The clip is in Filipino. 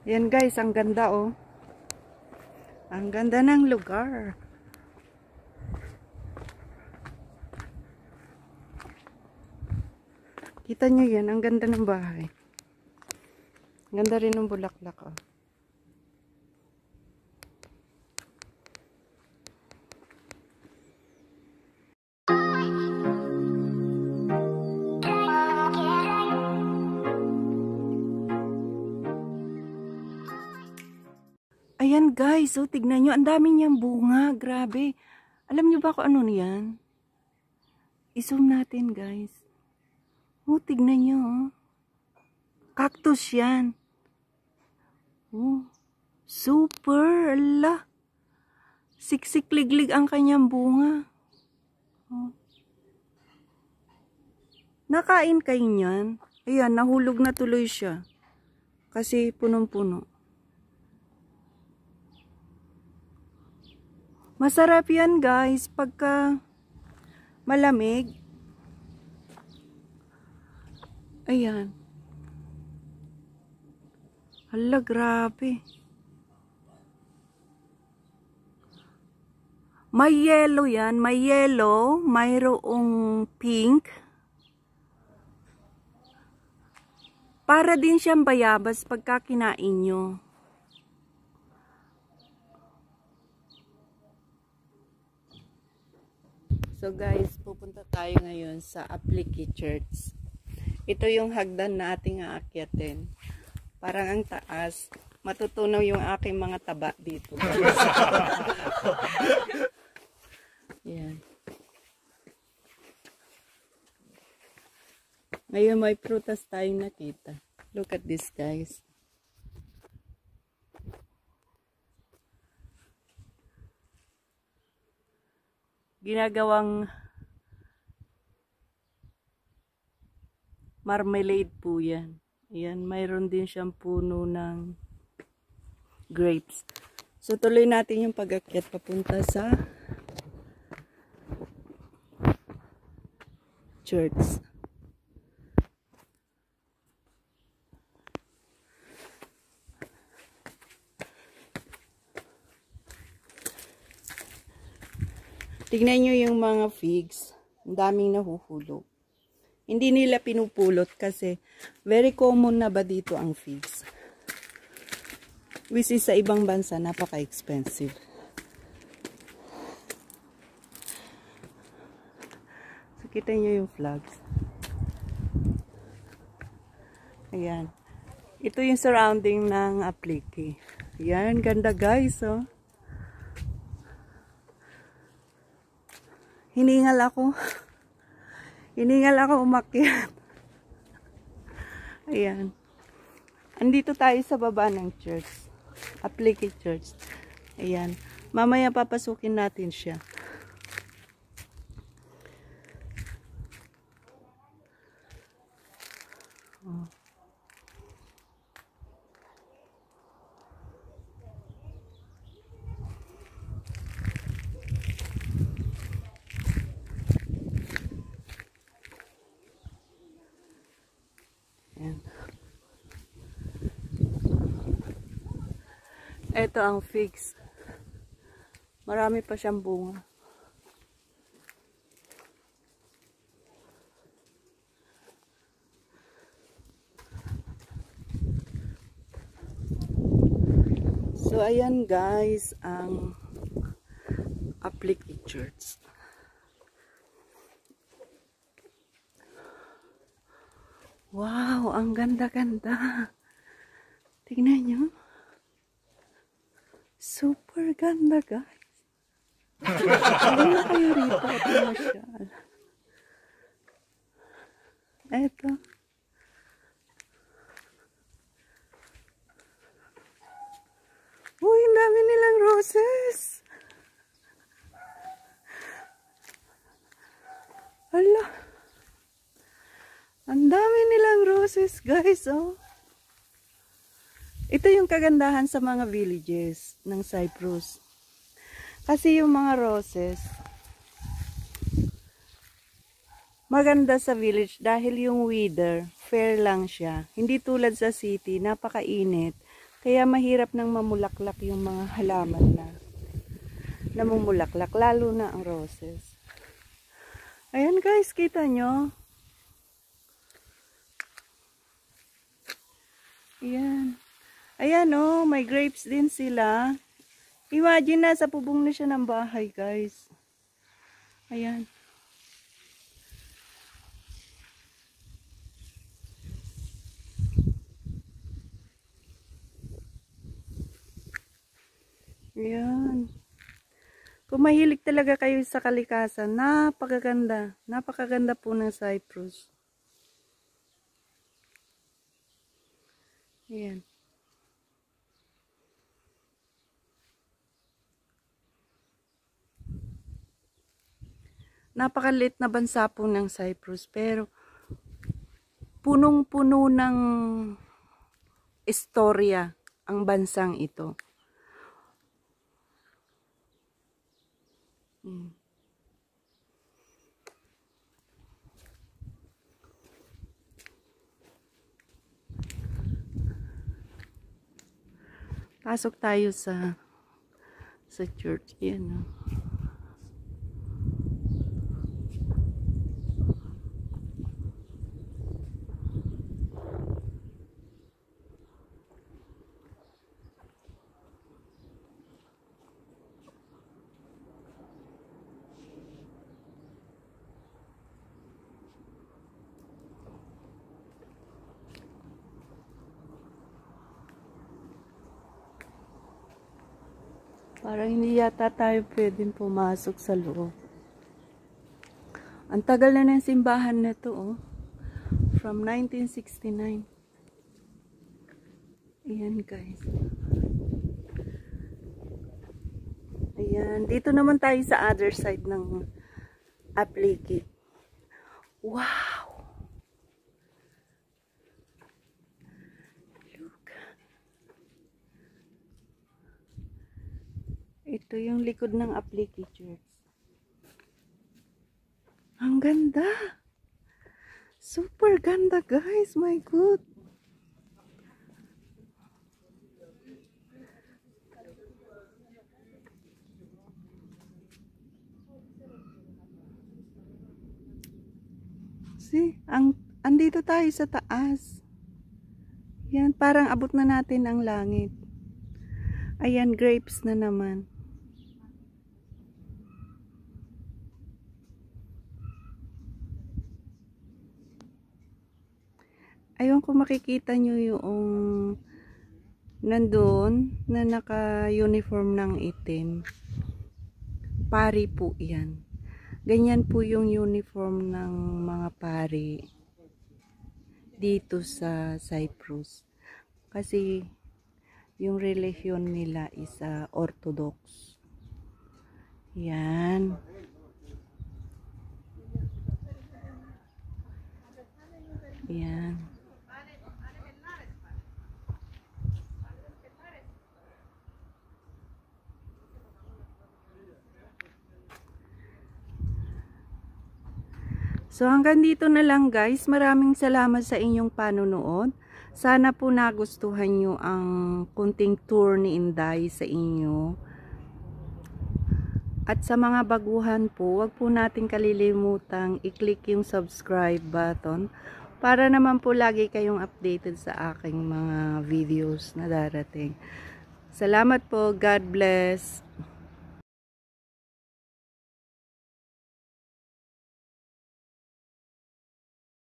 Ayan guys, ang ganda oh. Ang ganda ng lugar. Kita nyo yan, ang ganda ng bahay. Ang ganda rin ng bulaklak oh. Ayan guys, oh, tignan nyo, ang dami niyang bunga, grabe. Alam nyo ba kung ano niyan? I-zoom natin guys. Oh, tignan nyo, oh. Cactus yan. Oh, super, ala. Siksik-liglig ang kanyang bunga. Oh. Nakain kayo niyan? Ayan, nahulog na tuloy siya. Kasi punong-puno. Masarap yan guys pagka malamig. Ayan. Hala, grabe. May yellow yan. May yellow. Mayroong pink. Para din siyang bayabas pagka kinain nyo. So guys, pupunta tayo ngayon sa Apliqui Church. Ito yung hagdan na ating aakyatin. Parang ang taas. Matutunaw yung aking mga taba dito. Yan. Ngayon may prutas tayong nakita. Look at this guys. Ginagawang marmalade po yan. Ayan, mayroon din siyang puno ng grapes. So, tuloy natin yung pag-akyat papunta sa church. Tignan nyo yung mga figs. Ang daming nahuhulog. Hindi nila pinupulot kasi very common na ba dito ang figs. Which is sa ibang bansa, napaka-expensive. So, kita nyo yung flags. Ayan. Ito yung surrounding ng Apliqui. Ayan, ganda guys, oh. Hiningal ako. Hiningal ako umakyat. Ayan. Andito tayo sa baba ng church. Apliqui Church. Ayan. Mamaya papasukin natin siya. Oh. Ito ang figs. Marami pa siyang bunga. So, ayan guys, ang Apliqui Church. Wow, ang ganda-ganda. Tingnan nyo. Super ganda guys. Hindi na kayo rito at masyal. Eto. Uy, ang dami nilang roses. Hala. Ang dami nilang roses guys, oh. Ito yung kagandahan sa mga villages ng Cyprus. Kasi yung mga roses, maganda sa village dahil yung weather, fair lang siya. Hindi tulad sa city, napakainit. Kaya mahirap nang mamulaklak yung mga halaman na namumulaklak, lalo na ang roses. Ayan guys, kita nyo? Ayan. Ayan oh, may grapes din sila. Imagine na, sa bubong na siya ng bahay guys. Ayan. Ayan. Kung mahilig talaga kayo sa kalikasan, napakaganda. Napakaganda po ng Cyprus. Ayan. Napakaliit na bansa po ng Cyprus, pero punong-puno ng istorya ang bansang ito. Pasok tayo sa church. Yan. Parang hindi yata tayo pwedeng pumasok sa loob. Ang tagal na ng simbahan na to, oh. From 1969. Ayan, guys. Ayan. Dito naman tayo sa other side ng Apliki. Wow! Look. Ito yung likod ng Apliki Church. Ang ganda! Super ganda, guys! My God! See? Andito tayo sa taas. Yan, parang abot na natin ang langit. Ayan, grapes na naman. Ayun kung makikita nyo yung nandun na naka-uniform ng itim. Pari po yan. Ganyan po yung uniform ng mga pari dito sa Cyprus. Kasi yung relihiyon nila is Orthodox. Yan. Yan. So hanggang dito na lang guys. Maraming salamat sa inyong panunood. Sana po nagustuhan nyo ang kunting tour ni Inday sa inyo. At sa mga baguhan po, wag po natin kalilimutang i-click yung subscribe button para naman po lagi kayong updated sa aking mga videos na darating. Salamat po. God bless.